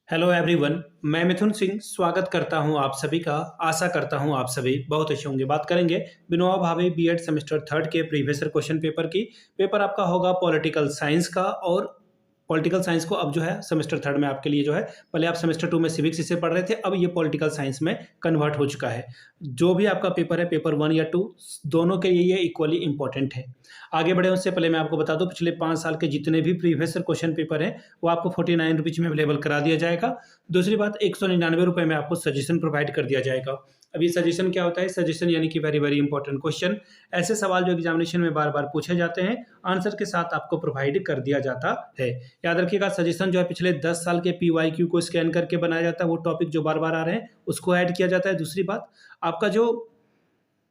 Hello everyone. मैं मिथुन सिंह स्वागत करता हूं आप सभी का। आशा करता हूं आप सभी बहुत अच्छे होंगे। बात करेंगे Vinoba Bhave BEd semester third के प्रीवियस ईयर क्वेश्चन पेपर की। पेपर आपका होगा पॉलिटिकल साइंस का, और पॉलिटिकल साइंस को अब जो है सेमेस्टर थर्ड में आपके लिए जो है, पहले आप सेमेस्टर टू में सिविक्स इसे पढ़ रहे थे, अब ये पॉलिटिकल साइंस में कन्वर्ट हो चुका है। जो भी आपका पेपर है, पेपर वन या टू, दोनों के लिए ये इक्वली इंपॉर्टेंट है। आगे बढ़े उससे पहले मैं आपको बता दूं, पिछले 5 साल के जितने भी प्रीवियस ईयर क्वेश्चन पेपर हैं वो आपको 49 रुपीज़ में अवेलेबल करा दिया जाएगा। दूसरी बात, 199 रुपये में आपको सजेशन प्रोवाइड कर दिया जाएगा। अब ये सजेशन क्या होता है? सजेशन यानी कि वेरी वेरी इंपॉर्टेंट क्वेश्चन, ऐसे सवाल जो एग्जामिनेशन में बार बार पूछे जाते हैं, आंसर के साथ आपको प्रोवाइड कर दिया जाता है। याद रखिएगा, सजेशन जो है पिछले 10 साल के PYQ को स्कैन करके बनाया जाता है। वो टॉपिक जो बार बार आ रहे हैं उसको ऐड किया जाता है। दूसरी बात, आपका जो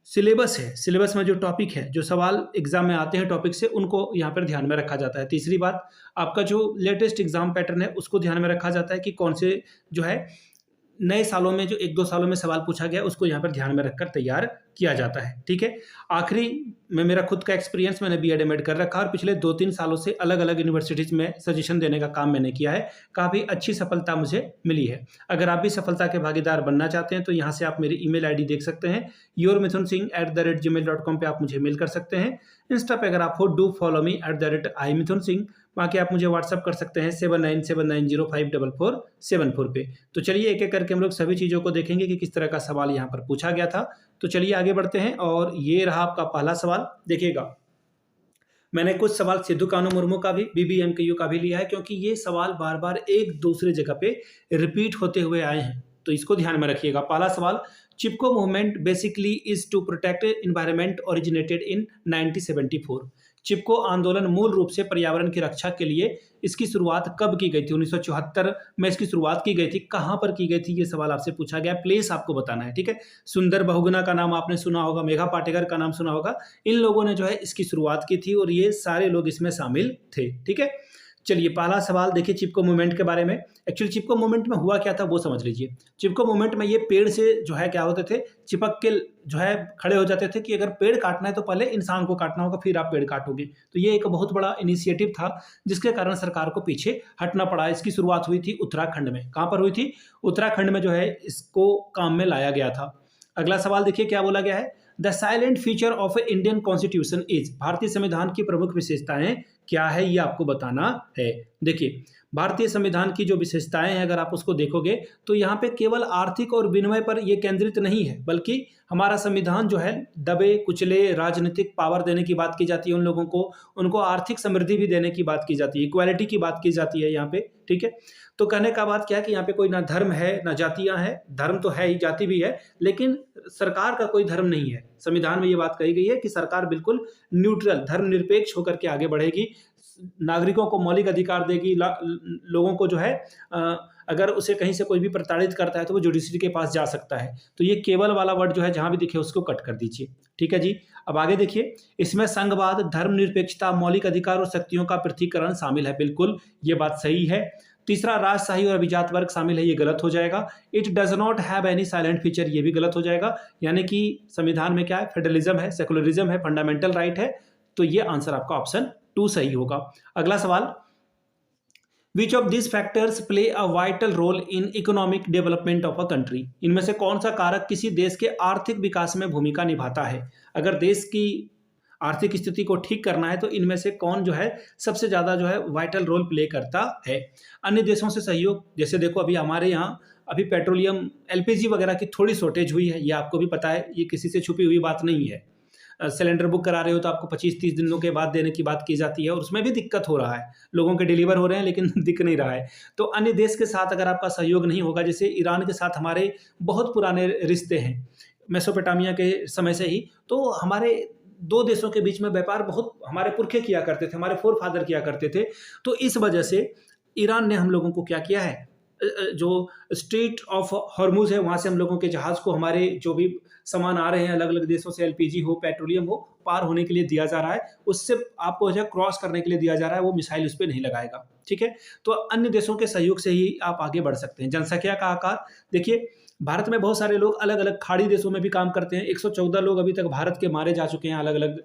सिलेबस है, सिलेबस में जो टॉपिक है, जो सवाल एग्जाम में आते हैं टॉपिक से, उनको यहाँ पर ध्यान में रखा जाता है। तीसरी बात, आपका जो लेटेस्ट एग्जाम पैटर्न है उसको ध्यान में रखा जाता है कि कौन से जो है नए सालों में जो 1-2 सालों में सवाल पूछा गया उसको यहाँ पर ध्यान में रखकर तैयार किया जाता है। ठीक है। आखिरी में मेरा खुद का एक्सपीरियंस, मैंने बीएड एमएड कर रखा है और पिछले 2-3 सालों से अलग अलग यूनिवर्सिटीज़ में सजेशन देने का काम मैंने किया है। काफ़ी अच्छी सफलता मुझे मिली है। अगर आप भी सफलता के भागीदार बनना चाहते हैं तो यहाँ से आप मेरी ईमेल आईडी देख सकते हैं, yourmithunsingh@gmail.com पे आप मुझे मेल कर सकते हैं। इंस्टा पे अगर आप हो, डू फॉलो मी @iMithunSingh। बाकी आप मुझे व्हाट्सअप कर सकते हैं 7979054474 पे। तो चलिए एक एक करके हम लोग सभी चीज़ों को देखेंगे कि किस तरह का सवाल यहाँ पर पूछा गया था। तो चलिए आगे बढ़ते हैं, और ये रहा आपका पहला सवाल। देखिएगा, मैंने कुछ सवाल सिद्धू कानू मुर्मू का भी, BBMKU का भी लिया है, क्योंकि ये सवाल बार बार एक दूसरे जगह पे रिपीट होते हुए आए हैं, तो इसको ध्यान में रखिएगा। पहला सवाल, Chipko movement basically is to protect environment originated in 1974। Chipko आंदोलन मूल रूप से पर्यावरण की रक्षा के लिए, इसकी शुरुआत कब की गई थी? 1974 में इसकी शुरुआत की गई थी। कहाँ पर की गई थी ये सवाल आपसे पूछा गया, प्लेस आपको बताना है। ठीक है। सुंदर बहुगुणा का नाम आपने सुना होगा, मेघा पाटेकर का नाम सुना होगा। इन लोगों ने जो है इसकी शुरुआत की थी और ये सारे लोग इसमें शामिल थे। ठीक है। चलिए पहला सवाल देखिए, चिपको मूवमेंट के बारे में। एक्चुअली चिपको मूवमेंट में हुआ क्या था वो समझ लीजिए। चिपको मूवमेंट में ये पेड़ से जो है क्या होते थे, चिपक के जो है खड़े हो जाते थे कि अगर पेड़ काटना है तो पहले इंसान को काटना होगा, फिर आप पेड़ काटोगे। तो ये एक बहुत बड़ा इनिशिएटिव था जिसके कारण सरकार को पीछे हटना पड़ा। इसकी शुरुआत हुई थी उत्तराखंड में। कहाँ पर हुई थी? उत्तराखंड में जो है इसको काम में लाया गया था। अगला सवाल देखिए क्या बोला गया है। The silent feature of A Indian constitution is, भारतीय संविधान की प्रमुख विशेषताएं क्या है ये आपको बताना है। देखिए, भारतीय संविधान की जो विशेषताएं हैं अगर आप उसको देखोगे तो यहाँ पे केवल आर्थिक और विनिमय पर ये केंद्रित नहीं है, बल्कि हमारा संविधान जो है दबे कुचले राजनीतिक पावर देने की बात की जाती है उन लोगों को, उनको आर्थिक समृद्धि भी देने की बात की जाती है, इक्वालिटी की बात की जाती है यहाँ पे। ठीक है। तो कहने का बात क्या है कि यहाँ पे कोई ना धर्म है ना जातियां हैं। धर्म तो है ही, जाति भी है, लेकिन सरकार का कोई धर्म नहीं है। संविधान में ये बात कही गई है कि सरकार बिल्कुल न्यूट्रल, धर्मनिरपेक्ष होकर के आगे बढ़ेगी, नागरिकों को मौलिक अधिकार देगी। लोगों को जो है अगर उसे कहीं से कोई भी प्रताड़ित करता है तो वो जुडिशरी के पास जा सकता है। तो ये केवल वाला वर्ड जो है जहां भी दिखे उसको कट कर दीजिए। ठीक है जी। अब आगे देखिए, इसमें संघवाद, धर्मनिरपेक्षता, मौलिक अधिकार और शक्तियों का पृथकीकरण शामिल है। बिल्कुल ये बात सही है। तीसरा, राजशाही और अभिजात वर्ग शामिल है, ये गलत हो जाएगा। It does not have any silent feature, ये भी गलत हो जाएगा। यानी कि संविधान में क्या है? फेडरलिज्म है, सेकुलरिज्म है, फंडामेंटल राइट है। तो ये आंसर आपका ऑप्शन 2 सही होगा। अगला सवाल, which of this factors play a vital role in economic development of a country? इनमें से कौन सा कारक किसी देश के आर्थिक विकास में भूमिका निभाता है? अगर देश की आर्थिक स्थिति को ठीक करना है तो इनमें से कौन जो है सबसे ज्यादा जो है वाइटल रोल प्ले करता है? अन्य देशों से सहयोग, जैसे देखो अभी हमारे यहाँ अभी पेट्रोलियम LPG वगैरह की थोड़ी शॉर्टेज हुई है, ये आपको भी पता है, ये किसी से छुपी हुई बात नहीं है। सिलेंडर बुक करा रहे हो तो आपको 25-30 दिनों के बाद देने की बात की जाती है, और उसमें भी दिक्कत हो रहा है। लोगों के डिलीवर हो रहे हैं लेकिन दिख नहीं रहा है। तो अन्य देश के साथ अगर आपका सहयोग नहीं होगा, जैसे ईरान के साथ हमारे बहुत पुराने रिश्ते हैं मेसोपोटामिया के समय से ही, तो हमारे 2 देशों के बीच में व्यापार बहुत हमारे पुरखे किया करते थे, हमारे फोर फादर किया करते थे। तो इस वजह से ईरान ने हम लोगों को क्या किया है, जो स्ट्रेट ऑफ हॉर्मुज है वहां से हम लोगों के जहाज को, हमारे जो भी सामान आ रहे हैं अलग अलग देशों से, LPG हो, पेट्रोलियम हो, पार होने के लिए दिया जा रहा है। उससे आपको जो क्रॉस करने के लिए दिया जा रहा है, वो मिसाइल उस पर नहीं लगाएगा। ठीक है। तो अन्य देशों के सहयोग से ही आप आगे बढ़ सकते हैं। जनसंख्या का आकार देखिए, भारत में बहुत सारे लोग अलग अलग खाड़ी देशों में भी काम करते हैं। 114 लोग अभी तक भारत के मारे जा चुके हैं अलग अलग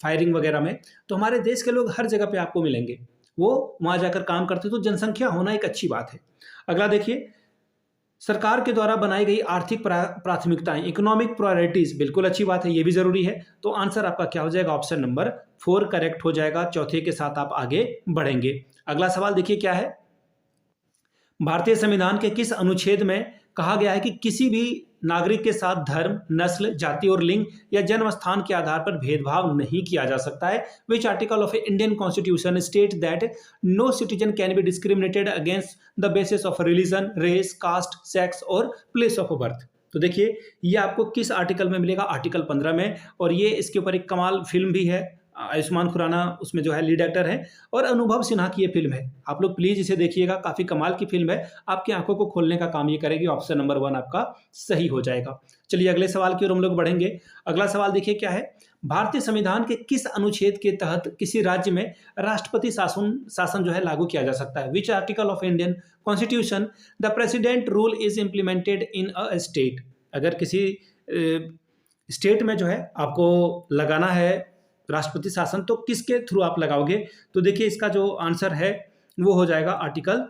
फायरिंग वगैरह में। तो हमारे देश के लोग हर जगह पे आपको मिलेंगे। वो वहाँ जाकर काम करते, तो जनसंख्या होना एक अच्छी बात है। अगला देखिए, सरकार के द्वारा बनाई गई आर्थिक प्राथमिकताएं, इकोनॉमिक प्रायोरिटीज, बिल्कुल अच्छी बात है, ये भी जरूरी है। तो आंसर आपका क्या हो जाएगा, ऑप्शन नंबर 4 करेक्ट हो जाएगा। चौथे के साथ आप आगे बढ़ेंगे। अगला सवाल देखिए क्या है, भारतीय संविधान के किस अनुच्छेद में कहा गया है कि किसी भी नागरिक के साथ धर्म, नस्ल, जाति और लिंग या जन्म स्थान के आधार पर भेदभाव नहीं किया जा सकता है? Which article of Indian constitution state that no citizen can be discriminated against the basis of religion, race, caste, sex और प्लेस ऑफ बर्थ? तो देखिए ये आपको किस आर्टिकल में मिलेगा, आर्टिकल 15 में। और ये इसके ऊपर एक कमाल फिल्म भी है, आयुष्मान खुराना उसमें जो है लीड एक्टर है, और अनुभव सिन्हा की ये फिल्म है। आप लोग प्लीज इसे देखिएगा, काफी कमाल की फिल्म है, आपकी आंखों को खोलने का काम ये करेगी। ऑप्शन नंबर 1 आपका सही हो जाएगा। चलिए अगले सवाल की ओर हम लोग बढ़ेंगे। अगला सवाल देखिए क्या है, भारतीय संविधान के किस अनुच्छेद के तहत किसी राज्य में राष्ट्रपति शासन जो है लागू किया जा सकता है? Which article of Indian constitution the president rule is implemented in a state? अगर किसी स्टेट में जो है आपको लगाना है राष्ट्रपति शासन, तो किसके थ्रू आप लगाओगे? तो देखिए इसका जो आंसर है वो हो जाएगा आर्टिकल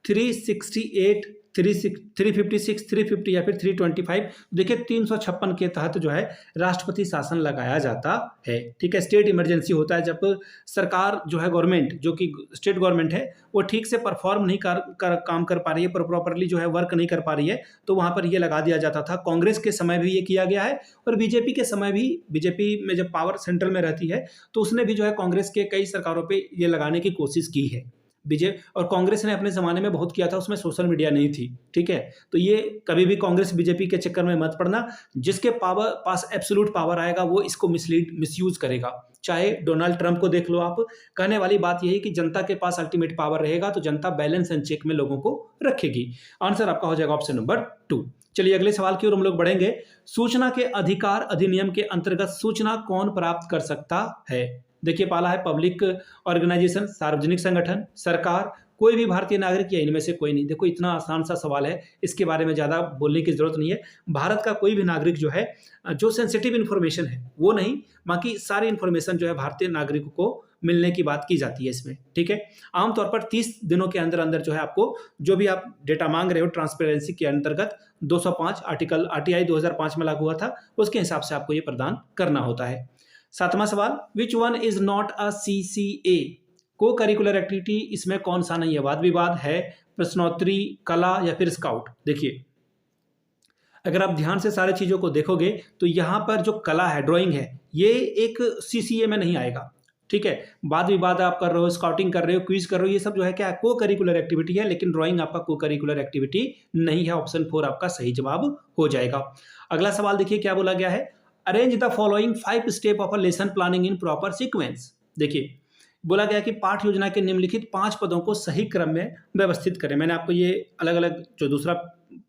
368, 356, 350 या फिर 325। देखिए 356 के तहत जो है राष्ट्रपति शासन लगाया जाता है। ठीक है, स्टेट इमरजेंसी होता है जब सरकार जो है, गवर्नमेंट जो कि स्टेट गवर्नमेंट है, वो ठीक से परफॉर्म नहीं काम कर पा रही है, प्रॉपरली जो है वर्क नहीं कर पा रही है, तो वहाँ पर ये लगा दिया जाता था। कांग्रेस के समय भी ये किया गया है, और बीजेपी के समय भी, बीजेपी में जब पावर सेंट्रल में रहती है तो उसने भी जो है कांग्रेस के कई सरकारों पे ये लगाने की कोशिश की है। बीजेपी और कांग्रेस ने अपने ज़माने में बहुत किया था, उसमें सोशल मीडिया नहीं थी। ठीक है, तो ये कभी भी कांग्रेस बीजेपी के चक्कर में मत पड़ना। जिसके पास एब्सोल्यूट पावर आएगा वो इसको मिसयूज करेगा। चाहे डोनाल्ड ट्रंप को देख लो आप, कहने वाली बात यही कि जनता के पास अल्टीमेट पावर रहेगा तो जनता बैलेंस एंड चेक में लोगों को रखेगी। आंसर आपका हो जाएगा ऑप्शन नंबर 2। चलिए अगले सवाल की ओर हम लोग बढ़ेंगे। सूचना के अधिकार अधिनियम के अंतर्गत सूचना कौन प्राप्त कर सकता है? देखिए पहला है पब्लिक ऑर्गेनाइजेशन, सार्वजनिक संगठन, सरकार, कोई भी भारतीय नागरिक या इनमें से कोई नहीं। देखो इतना आसान सा सवाल है, इसके बारे में ज़्यादा बोलने की जरूरत नहीं है। भारत का कोई भी नागरिक जो है, जो सेंसिटिव इन्फॉर्मेशन है वो नहीं, बाकी सारी इन्फॉर्मेशन जो है भारतीय नागरिकों को मिलने की बात की जाती है इसमें। ठीक है, आमतौर पर 30 दिनों के अंदर अंदर जो है आपको जो भी आप डेटा मांग रहे हो ट्रांसपेरेंसी के अंतर्गत 205 आर्टिकल आरटीआई 2005 में लागू हुआ था, उसके हिसाब से आपको ये प्रदान करना होता है। 7वां सवाल, which one is not a CCA? को करिकुलर एक्टिविटी इसमें कौन सा नहीं है? वाद विवाद है, प्रश्नोत्तरी, कला या फिर स्काउट? देखिए अगर आप ध्यान से सारी चीज़ों को देखोगे तो यहाँ पर जो कला है, ड्राइंग है, ये एक CCA में नहीं आएगा। ठीक है, वाद विवाद आप कर रहे हो, स्काउटिंग कर रहे हो, क्विज कर रहे हो, ये सब जो है क्या है, को करिकुलर एक्टिविटी है, लेकिन ड्राइंग आपका को करिकुलर एक्टिविटी नहीं है। ऑप्शन 4 आपका सही जवाब हो जाएगा। अगला सवाल देखिए क्या बोला गया है, arrange the following 5 step of a lesson planning in proper sequence. देखिए बोला गया कि पाठ योजना के निम्नलिखित 5 पदों को सही क्रम में व्यवस्थित करें। मैंने आपको ये अलग अलग जो दूसरा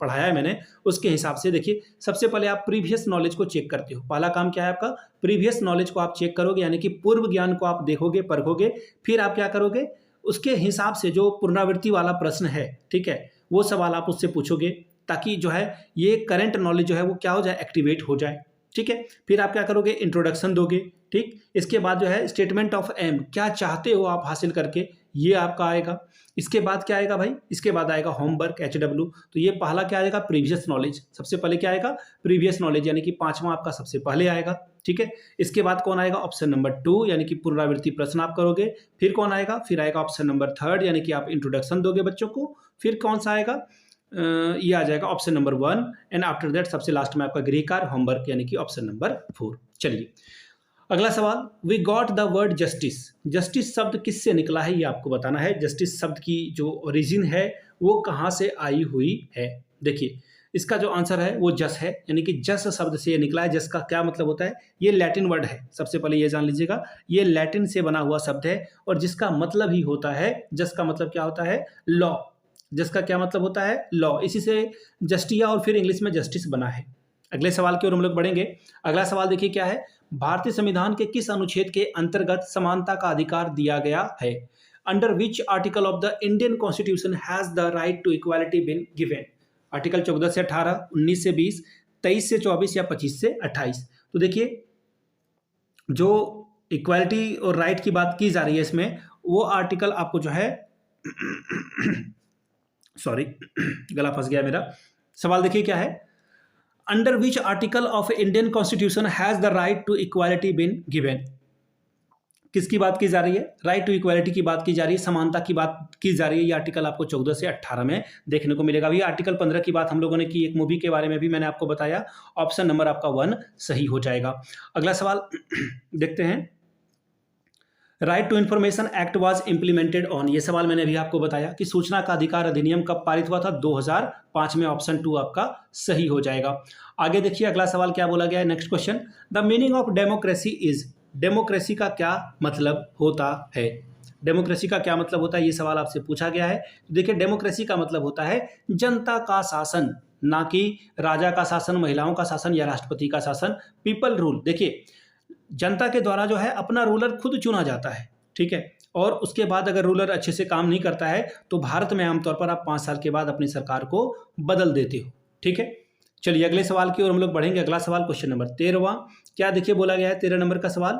पढ़ाया है मैंने, उसके हिसाब से देखिए सबसे पहले आप प्रीवियस नॉलेज को चेक करते हो। पहला काम क्या है आपका, प्रीवियस नॉलेज को आप चेक करोगे, यानी कि पूर्व ज्ञान को आप देखोगे, परखोगे। फिर आप क्या करोगे, उसके हिसाब से जो पुनरावृत्ति वाला प्रश्न है, ठीक है, वो सवाल आप उससे पूछोगे, ताकि जो है ये करंट नॉलेज जो है वो क्या हो जाए, एक्टिवेट हो जाए। ठीक है, फिर आप क्या करोगे, इंट्रोडक्शन दोगे। ठीक, इसके बाद जो है स्टेटमेंट ऑफ एम, क्या चाहते हो आप हासिल करके, ये आपका आएगा। इसके बाद क्या आएगा भाई, इसके बाद आएगा होमवर्क, HW। तो ये पहला क्या आएगा, प्रीवियस नॉलेज। सबसे पहले क्या आएगा, प्रीवियस नॉलेज, यानी कि 5वां आपका सबसे पहले आएगा। ठीक है, इसके बाद कौन आएगा, ऑप्शन नंबर 2, यानी कि पुनरावृत्ति प्रश्न आप करोगे। फिर कौन आएगा, फिर आएगा ऑप्शन नंबर 3, यानी कि आप इंट्रोडक्शन दोगे बच्चों को। फिर कौन सा आएगा, ये आ जाएगा option number 1, and after that सबसे लास्ट में आपका गृह कार्य, होमवर्क, यानी कि ऑप्शन नंबर 4। चलिए अगला सवाल, we got the word justice. Justice शब्द किससे निकला है, ये आपको बताना है। जस्टिस शब्द की जो ओरिजिन है वो कहाँ से आई हुई है? देखिए इसका जो आंसर है वो जस है, यानी कि जस शब्द से ये निकला है। जस का क्या मतलब होता है, ये लैटिन वर्ड है, सबसे पहले ये जान लीजिएगा, ये लैटिन से बना हुआ शब्द है, और जिसका मतलब ही होता है, जस का मतलब क्या होता है, लॉ। जिसका क्या मतलब होता है, लॉ। इसी से जस्टिया और फिर इंग्लिश में जस्टिस बना है। अगले सवाल की ओर हम लोग बढ़ेंगे। अगला सवाल देखिए क्या है, भारतीय संविधान के किस अनुच्छेद के अंतर्गत समानता का अधिकार दिया गया है? Under which article of the Indian constitution has the right to equality been given? Article 14 से 18, 19 से 20, 23 से 24 या 25 से 28? तो देखिए जो इक्वालिटी और राइट की बात की जा रही है इसमें, वो आर्टिकल आपको जो है सॉरी गला फंस गया मेरा। सवाल देखिए क्या है, under which article of Indian constitution has the right to equality been given. किसकी बात की जा रही है? राइट टू इक्वालिटी की बात की जा रही है, समानता की बात की जा रही है। ये आर्टिकल आपको 14 से 18 में देखने को मिलेगा। अभी आर्टिकल 15 की बात हम लोगों ने की, एक मूवी के बारे में भी मैंने आपको बताया। ऑप्शन नंबर आपका 1 सही हो जाएगा। अगला सवाल देखते हैं, right to information act was implemented on. ये सवाल मैंने अभी आपको बताया कि सूचना का अधिकार अधिनियम कब पारित हुआ था? 2005 में। ऑप्शन 2 आपका सही हो जाएगा। आगे देखिए अगला सवाल क्या बोला गया है, next question, the meaning of democracy is. Democracy का क्या मतलब होता है? डेमोक्रेसी का क्या मतलब होता है, ये सवाल आपसे पूछा गया है। देखिए डेमोक्रेसी का मतलब होता है जनता का शासन, ना कि राजा का शासन, महिलाओं का शासन या राष्ट्रपति का शासन। पीपल रूल, देखिए जनता के द्वारा जो है अपना रूलर खुद चुना जाता है, ठीक है। और उसके बाद अगर रूलर अच्छे से काम नहीं करता है तो भारत में आमतौर पर आप 5 साल के बाद अपनी सरकार को बदल देते हो, ठीक है। चलिए अगले सवाल की ओर हम लोग बढ़ेंगे। अगला सवाल क्वेश्चन नंबर 13वां, क्या देखिए बोला गया है 13 नंबर का सवाल,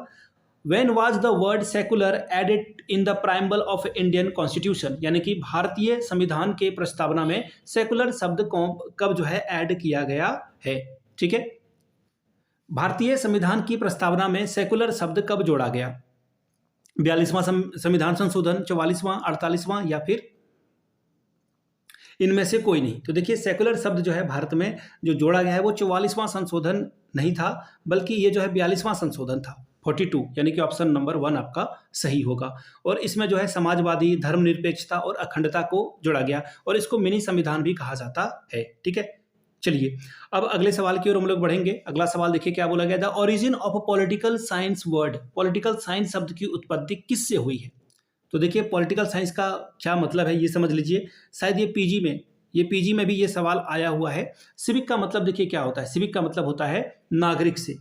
when was the word secular added in the preamble of Indian constitution. यानी कि भारतीय संविधान के प्रस्तावना में सेकुलर शब्द को कब जो है ऐड किया गया है, ठीक है। भारतीय संविधान की प्रस्तावना में सेकुलर शब्द कब जोड़ा गया? 42वां संविधान संशोधन, 44वां, 48वां या फिर इनमें से कोई नहीं। तो देखिए सेकुलर शब्द जो है भारत में जो जोड़ा गया है वो 44वां संशोधन नहीं था, बल्कि ये जो है 42वां संशोधन था, 42, यानी कि ऑप्शन नंबर 1 आपका सही होगा। और इसमें जो है समाजवादी, धर्मनिरपेक्षता और अखंडता को जोड़ा गया और इसको मिनी संविधान भी कहा जाता है, ठीक है। चलिए अब अगले सवाल की ओर हम लोग बढ़ेंगे। अगला सवाल देखिए क्या बोला गया, the origin of political science word. Political science शब्द की उत्पत्ति किससे हुई है? तो देखिए पॉलिटिकल साइंस का क्या मतलब है ये समझ लीजिए। शायद ये पीजी में भी ये सवाल आया हुआ है। सिविक का मतलब देखिए क्या होता है, सिविक का मतलब होता है नागरिक से,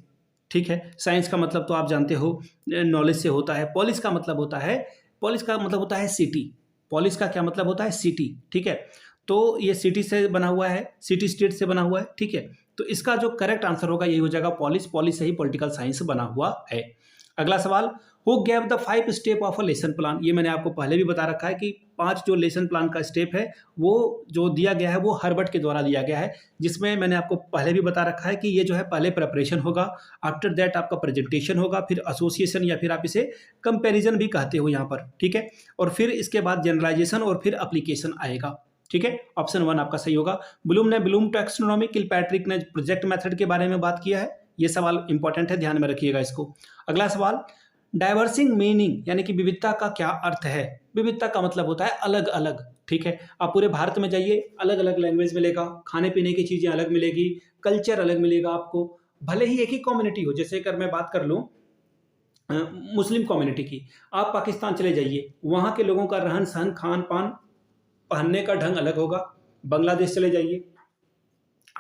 ठीक है। साइंस का मतलब तो आप जानते हो नॉलेज से होता है। पॉलिस का मतलब होता है सिटी। पॉलिस का क्या मतलब होता है? सिटी, ठीक है। तो ये सिटी से बना हुआ है, सिटी स्टेट से बना हुआ है, ठीक है। तो इसका जो करेक्ट आंसर होगा यही हो जाएगा पॉलिस। पॉलिस से ही पॉलिटिकल साइंस बना हुआ है। अगला सवाल, who gave the 5 step of a lesson plan. ये मैंने आपको पहले भी बता रखा है कि 5 जो लेसन प्लान का स्टेप है वो जो दिया गया है वो हर्बर्ट के द्वारा दिया गया है, जिसमें मैंने आपको पहले भी बता रखा है कि ये जो है पहले प्रेपरेशन होगा, आफ्टर दैट आपका प्रेजेंटेशन होगा, फिर एसोसिएशन या फिर आप इसे कंपैरिजन भी कहते हो यहाँ पर, ठीक है। और फिर इसके बाद जनरलाइजेशन और फिर एप्लीकेशन आएगा, ठीक है। ऑप्शन 1 आपका सही होगा। ब्लूम ने ब्लूम टैक्सोनॉमी, किलपैट्रिक ने प्रोजेक्ट मेथड के बारे में बात किया है। ये सवाल इंपॉर्टेंट है, ध्यान में रखिएगा इसको। अगला सवाल, डाइवर्सिंग मीनिंग यानी कि विविधता का क्या अर्थ है? विविधता का मतलब होता है अलग अलग, ठीक है। आप पूरे भारत में जाइए, अलग अलग लैंग्वेज मिलेगा, खाने पीने की चीजें अलग मिलेगी, कल्चर अलग मिलेगा आपको, भले ही एक ही कम्युनिटी हो। जैसे अगर मैं बात कर लूँ मुस्लिम कम्युनिटी की, आप पाकिस्तान चले जाइए, वहाँ के लोगों का रहन सहन, खान पान, पहनने का ढंग अलग होगा। बांग्लादेश चले जाइए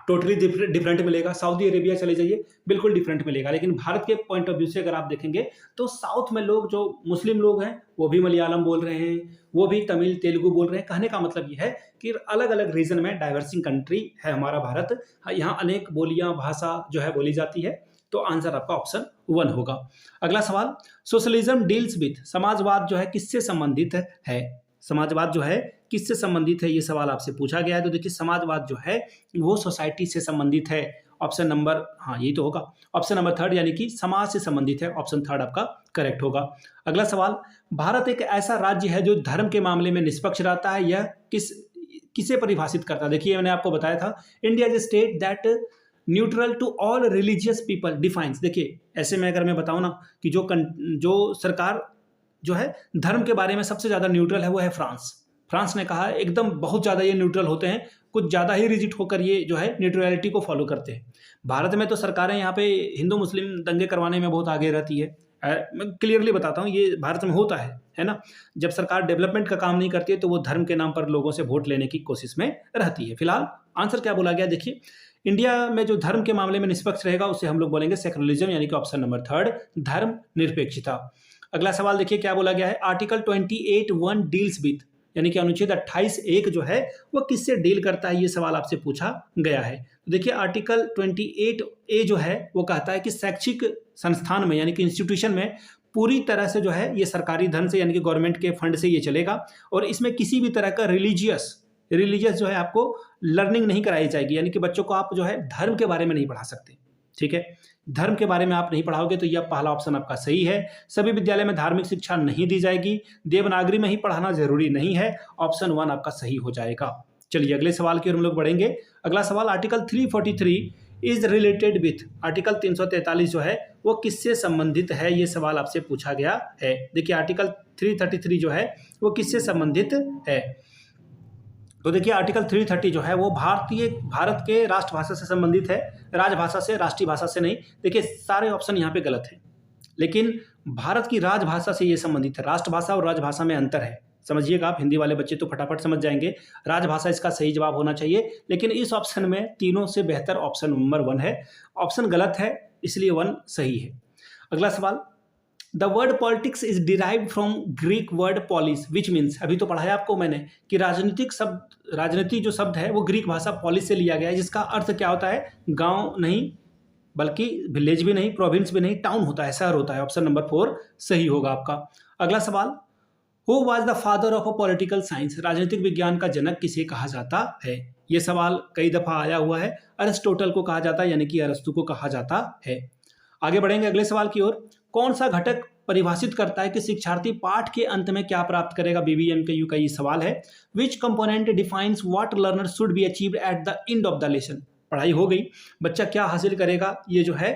टोटली डिफरेंट मिलेगा। सऊदी अरेबिया चले जाइए बिल्कुल डिफरेंट मिलेगा। लेकिन भारत के पॉइंट ऑफ व्यू से अगर आप देखेंगे तो साउथ में लोग जो मुस्लिम लोग हैं वो भी मलयालम बोल रहे हैं, वो भी तमिल तेलुगु बोल रहे हैं। कहने का मतलब ये है कि अलग अलग रीजन में डाइवर्सिंग कंट्री है हमारा भारत। यहाँ अनेक बोलियां, भाषा जो है बोली जाती है। तो आंसर आपका ऑप्शन 1 होगा। अगला सवाल, सोशलिज्म डील्स विथ। समाजवाद जो है किससे संबंधित है? समाजवाद जो है किससे संबंधित है, ये सवाल आपसे पूछा गया है। तो देखिए समाजवाद जो है वो सोसाइटी से संबंधित है। ऑप्शन नंबर, हाँ यही तो होगा, ऑप्शन नंबर 3 यानी कि समाज से संबंधित है। ऑप्शन 3 आपका करेक्ट होगा। अगला सवाल, भारत एक ऐसा राज्य है जो धर्म के मामले में निष्पक्ष रहता है, यह किसे परिभाषित करता है? देखिए मैंने आपको बताया था, India is a state that neutral to all religious people defines. देखिए ऐसे में अगर मैं बताऊं ना कि जो सरकार जो है धर्म के बारे में सबसे ज्यादा न्यूट्रल है वो है फ्रांस ने कहा एकदम बहुत ज्यादा ये न्यूट्रल होते हैं, कुछ ज्यादा ही रिजिड होकर ये जो है न्यूट्रलिटी को फॉलो करते हैं। भारत में तो सरकारें यहाँ पे हिंदू मुस्लिम दंगे करवाने में बहुत आगे रहती है। मैं क्लियरली बताता हूँ, ये भारत में होता है ना। जब सरकार डेवलपमेंट का काम नहीं करती है तो वो धर्म के नाम पर लोगों से वोट लेने की कोशिश में रहती है। फिलहाल आंसर क्या बोला गया, देखिए इंडिया में जो धर्म के मामले में निष्पक्ष रहेगा उसे हम लोग बोलेंगे सेक्युलरिज्म, यानी कि ऑप्शन नंबर 3 धर्म निरपेक्षता। अगला सवाल देखिए क्या बोला गया है, आर्टिकल 28(1) डील्स विथ, यानी कि अनुच्छेद 28(1) जो है वो किससे डील करता है, ये सवाल आपसे पूछा गया है। तो देखिए आर्टिकल 28(a) जो है वो कहता है कि शैक्षिक संस्थान में यानी कि इंस्टीट्यूशन में पूरी तरह से जो है ये सरकारी धन से यानी कि गवर्नमेंट के फंड से ये चलेगा और इसमें किसी भी तरह का रिलीजियस जो है आपको लर्निंग नहीं कराई जाएगी, यानी कि बच्चों को आप जो है धर्म के बारे में नहीं पढ़ा सकते। ठीक है, धर्म के बारे में आप नहीं पढ़ाओगे तो यह पहला ऑप्शन आपका सही है। सभी विद्यालय में धार्मिक शिक्षा नहीं दी जाएगी, देवनागरी में ही पढ़ाना जरूरी नहीं है, ऑप्शन 1 आपका सही हो जाएगा। चलिए अगले सवाल की ओर हम लोग बढ़ेंगे। अगला सवाल article 343 is related with, article 343 जो है वो किससे संबंधित है, ये सवाल आपसे पूछा गया है। देखिए आर्टिकल 333 जो है वो किससे संबंधित है, तो देखिए आर्टिकल 330 जो है वो भारत के राष्ट्रभाषा से संबंधित है, राजभाषा से, राष्ट्रीय भाषा से नहीं। देखिए सारे ऑप्शन यहाँ पे गलत हैं, लेकिन भारत की राजभाषा से ये संबंधित है। राष्ट्रभाषा और राजभाषा में अंतर है, समझिएगा आप। हिंदी वाले बच्चे तो फटाफट समझ जाएंगे, राजभाषा इसका सही जवाब होना चाहिए। लेकिन इस ऑप्शन में तीनों से बेहतर ऑप्शन नंबर 1 है, ऑप्शन गलत है इसलिए 1 सही है। अगला सवाल, the word politics is derived from Greek word polis which means, अभी तो पढ़ाया आपको मैंने कि राजनीति जो शब्द है वो ग्रीक भाषा पॉलिस से लिया गया है, जिसका अर्थ क्या होता है, गांव नहीं बल्कि विलेज भी नहीं, प्रोविंस भी नहीं, टाउन होता है, शहर होता है। ऑप्शन नंबर 4 सही होगा आपका। अगला सवाल, who was the father of a political science, राजनीतिक विज्ञान का जनक किसे कहा जाता है। यह सवाल कई दफा आया हुआ है, अरिस्टोटल को कहा जाता है, यानी कि अरस्तु को कहा जाता है। आगे बढ़ेंगे अगले सवाल की ओर। कौन सा घटक परिभाषित करता है कि शिक्षार्थी पाठ के अंत में क्या प्राप्त करेगा, BBMKU का ये सवाल है। विच component defines what learner should be achieved at the end of the lesson, पढ़ाई हो गई, बच्चा क्या हासिल करेगा, ये जो है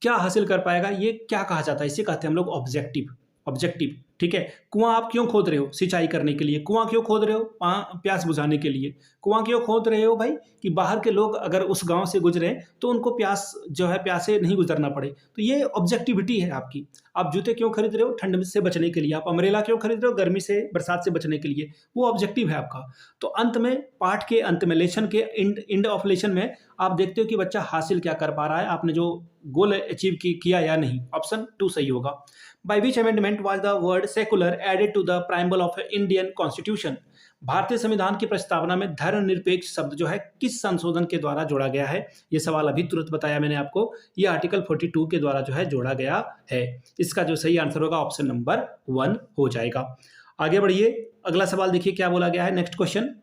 क्या हासिल कर पाएगा, ये क्या कहा जाता है, इसे कहते हैं हम लोग ऑब्जेक्टिव। ठीक है, कुआं आप क्यों खोद रहे हो, सिंचाई करने के लिए। कुआं क्यों खोद रहे हो, प्यास बुझाने के लिए। कुआं क्यों खोद रहे हो भाई, कि बाहर के लोग अगर उस गांव से गुजरे तो उनको प्यास जो है प्यासे नहीं गुजरना पड़े, तो ये ऑब्जेक्टिविटी है आपकी। आप जूते क्यों खरीद रहे हो, ठंड से बचने के लिए। आप अम्ब्रेला क्यों खरीद रहे हो, गर्मी से, बरसात से बचने के लिए, वो ऑब्जेक्टिव है आपका। तो अंत में, पाठ के अंत में, लेसन के एंड ऑफ लेसन में आप देखते हो कि बच्चा हासिल क्या कर पा रहा है, आपने जो गोल अचीव किया या नहीं। ऑप्शन 2 सही होगा। By which amendment was the word secular added to the preamble of Indian Constitution? भारतीय संविधान की प्रस्तावना में धर्मनिरपेक्ष शब्द जो है किस संशोधन के द्वारा जोड़ा गया है, ये सवाल अभी तुरंत बताया मैंने आपको। ये आर्टिकल 42 के द्वारा जो है जोड़ा गया है। इसका जो सही आंसर होगा ऑप्शन नंबर 1 हो जाएगा। आगे बढ़िए, अगला सवाल देखिए क्या बोला गया है। Next question,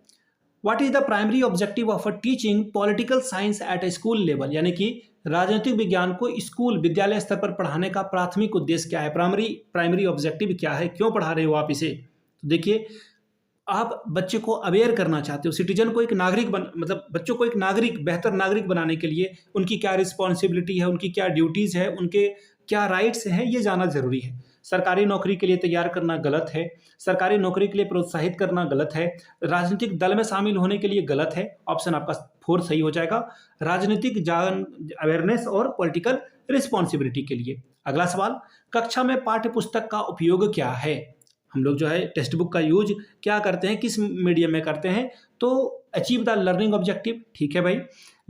what is the primary objective of teaching political science at a school level, यानी कि राजनीतिक विज्ञान को स्कूल विद्यालय स्तर पर पढ़ाने का प्राथमिक उद्देश्य क्या है, प्राइमरी ऑब्जेक्टिव क्या है, क्यों पढ़ा रहे हो आप इसे। तो देखिए, आप बच्चे को अवेयर करना चाहते हो, सिटीजन को एक नागरिक मतलब बच्चों को एक नागरिक, बेहतर नागरिक बनाने के लिए उनकी क्या रिस्पॉन्सिबिलिटी है, उनकी क्या ड्यूटीज़ है, उनके क्या राइट्स हैं, ये जानना जरूरी है। सरकारी नौकरी के लिए तैयार करना गलत है, सरकारी नौकरी के लिए प्रोत्साहित करना गलत है, राजनीतिक दल में शामिल होने के लिए गलत है। ऑप्शन आपका 4 सही हो जाएगा, राजनीतिक अवेयरनेस और पॉलिटिकल रिस्पॉन्सिबिलिटी के लिए। अगला सवाल, कक्षा में पाठ्य पुस्तक का उपयोग क्या है। हम लोग जो है टेक्स्ट बुक का यूज क्या करते हैं, किस मीडियम में करते हैं, तो अचीव द लर्निंग ऑब्जेक्टिव। ठीक है भाई।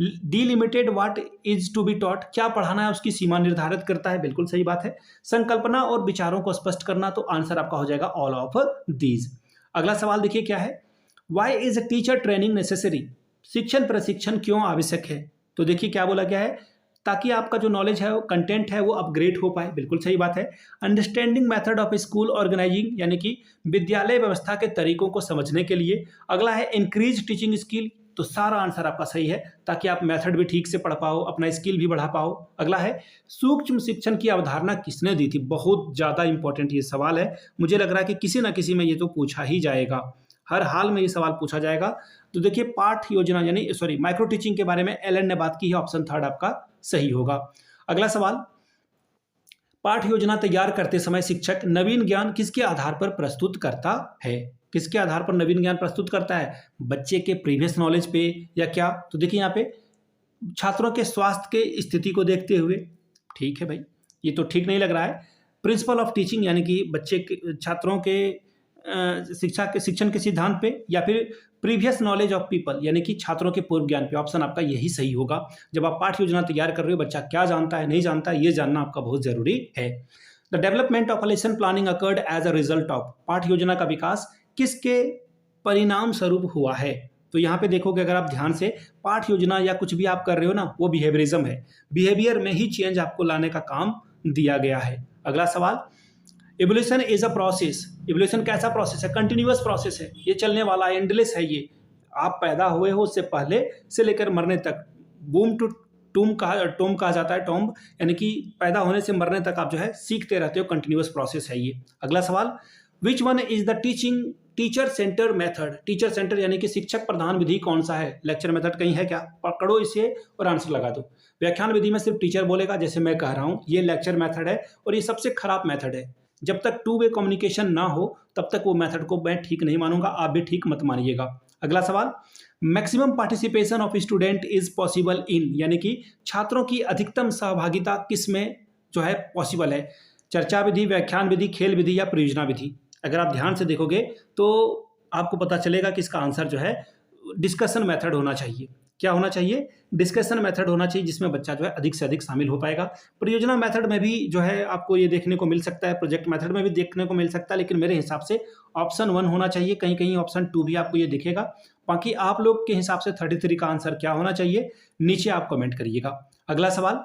Delimited what is to be taught, क्या पढ़ाना है उसकी सीमा निर्धारित करता है, बिल्कुल सही बात है। संकल्पना और विचारों को स्पष्ट करना, तो आंसर आपका हो जाएगा ऑल ऑफ दीज। अगला सवाल देखिए क्या है, why is teacher training necessary, शिक्षण प्रशिक्षण क्यों आवश्यक है। तो देखिए क्या बोला गया है, ताकि आपका जो नॉलेज है, वो कंटेंट है, वो अपग्रेड हो पाए, बिल्कुल सही बात है। Understanding method of school organising, यानी कि विद्यालय व्यवस्था के तरीकों को समझने के लिए। अगला है इंक्रीज टीचिंग स्किल, तो सारा आंसर आपका सही है, ताकि आप मेथड भी ठीक से पढ़ पाओ, अपना स्किल भी बढ़ा पाओ। अगला है सूक्ष्म शिक्षण की अवधारणा किसने दी थी, बहुत ज़्यादा इंपॉर्टेंट ये सवाल है। मुझे लग रहा है कि किसी ना किसी में ये तो पूछा ही जाएगा, हर हाल में ये सवाल पूछा जाएगा। तो देखिए पाठ योजना यानी माइक्रो टीचिंग के बारे में एलन ने बात की है, ऑप्शन 3 आपका सही होगा। अगला सवाल, पाठ योजना तैयार करते समय शिक्षक नवीन ज्ञान किसके आधार पर प्रस्तुत करता है, किसके आधार पर नवीन ज्ञान प्रस्तुत करता है, बच्चे के प्रीवियस नॉलेज पे या क्या। तो देखिए यहाँ पे छात्रों के स्वास्थ्य के स्थिति को देखते हुए, ठीक है भाई, ये तो ठीक नहीं लग रहा है। प्रिंसिपल ऑफ टीचिंग, यानी कि बच्चे छात्रों के शिक्षण के सिद्धांत पे, या फिर प्रीवियस नॉलेज ऑफ पीपल, यानी कि छात्रों के पूर्व ज्ञान पे। ऑप्शन आपका यही सही होगा। जब आप पाठ योजना तैयार कर रहे हो, बच्चा क्या जानता है, नहीं जानता है, ये जानना आपका बहुत जरूरी है। The development of lesson planning occurred as a result of, पाठ योजना का विकास किसके परिणाम स्वरूप हुआ है। तो यहाँ पे देखोगे अगर आप ध्यान से, पाठ योजना या कुछ भी आप कर रहे हो ना, वो बिहेवियरिज्म है, बिहेवियर में ही चेंज आपको लाने का काम दिया गया है। अगला सवाल, evolution is a process. Evolution कैसा प्रोसेस है? कंटिन्यूअस प्रोसेस है, ये चलने वाला है, एंडलेस है ये। आप पैदा हुए हो उससे पहले से लेकर मरने तक, बूम टू टूम कहा जाता है, टॉम्ब, यानी कि पैदा होने से मरने तक आप जो है सीखते रहते हो, कंटिन्यूअस प्रोसेस है ये। अगला सवाल, which one is the teacher centre method? Teacher centre यानी कि शिक्षक प्रधान विधि कौन सा है? लेक्चर मेथड कहीं है क्या? पकड़ो इसे और आंसर लगा दो। व्याख्यान विधि में सिर्फ टीचर बोलेगा, जैसे मैं कह रहा हूं, ये लेक्चर मेथड है और ये सबसे खराब मेथड है। जब तक टू वे कम्युनिकेशन ना हो तब तक वो मेथड को मैं ठीक नहीं मानूंगा, आप भी ठीक मत मानिएगा। अगला सवाल, maximum participation of student is possible in, यानी कि छात्रों की अधिकतम सहभागिता किस में जो है पॉसिबल है? चर्चा विधि, व्याख्यान विधि, खेल विधि या परियोजना विधि? अगर आप ध्यान से देखोगे तो आपको पता चलेगा कि इसका आंसर जो है डिस्कशन मेथड होना चाहिए। क्या होना चाहिए? डिस्कशन मेथड होना चाहिए, जिसमें बच्चा जो है अधिक से अधिक शामिल हो पाएगा। परियोजना मेथड में भी जो है आपको ये देखने को मिल सकता है, प्रोजेक्ट मेथड में भी देखने को मिल सकता है, लेकिन मेरे हिसाब से ऑप्शन 1 होना चाहिए, कहीं कहीं ऑप्शन 2 भी आपको ये दिखेगा। बाकी आप लोग के हिसाब से 33 का आंसर क्या होना चाहिए, नीचे आप कमेंट करिएगा। अगला सवाल,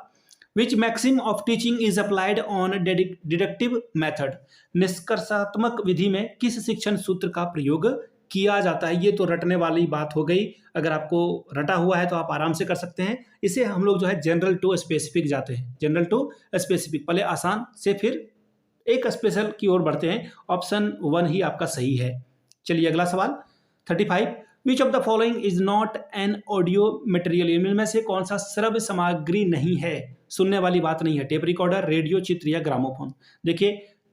which maxim of teaching is applied on deductive method? निष्कर्षात्मक विधि में किस शिक्षण सूत्र का प्रयोग किया जाता है? ये तो रटने वाली बात हो गई, अगर आपको रटा हुआ है तो आप आराम से कर सकते हैं। इसे हम लोग जो है जनरल टू स्पेसिफिक जाते हैं, जनरल टू स्पेसिफिक, पहले आसान से फिर एक स्पेशल की ओर बढ़ते हैं। ऑप्शन 1 ही आपका सही है। चलिए अगला सवाल, 35, which of the following is not an audio material? इनमें से कौन सा श्रव्य सामग्री नहीं है, सुनने वाली बात नहीं है? टेप रिकॉर्डर, रेडियो, चित्र या ग्रामोफोन? देखिए,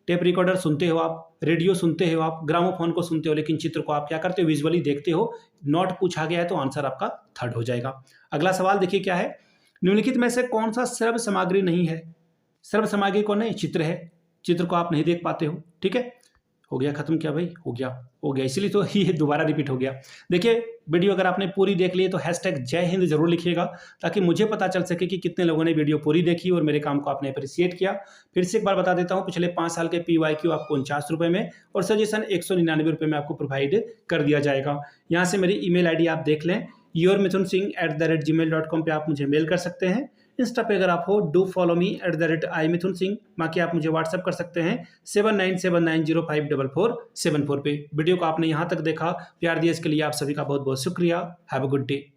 टेप रिकॉर्डर सुनते हो आप, रेडियो सुनते हो आप, ग्रामोफोन को सुनते हो, लेकिन चित्र को आप क्या करते हो? विजुअली देखते हो। नॉट पूछा गया है तो आंसर आपका 3rd हो जाएगा। अगला सवाल देखिए क्या है, निम्नलिखित में से कौन सा श्रव्य सामग्री नहीं है? श्रव्य सामग्री कौन है? चित्र है, चित्र को आप नहीं देख पाते हो। ठीक है, हो गया खत्म? क्या भाई, हो गया, इसीलिए तो ये दोबारा रिपीट हो गया। देखिए, वीडियो अगर आपने पूरी देख ली है तो हैशटैग जय हिंद जरूर लिखिएगा, ताकि मुझे पता चल सके कि कितने लोगों ने वीडियो पूरी देखी और मेरे काम को आपने अप्रिशिएट किया। फिर से एक बार बता देता हूँ, पिछले 5 साल के PYQ आपको 49 रुपये में और सजेशन 199 रुपये में आपको प्रोवाइड कर दिया जाएगा। यहाँ से मेरी email ID आप देख लें, yourmithunsingh@gmail.com पे आप मुझे मेल कर सकते हैं। इंस्टा पे अगर आप हो, डू फॉलो मी @imithunsingh। बाकी आप मुझे व्हाट्सअप कर सकते हैं 7979054474 पे। वीडियो को आपने यहाँ तक देखा, प्यार दिया, इसके लिए आप सभी का बहुत बहुत शुक्रिया। Have a good day.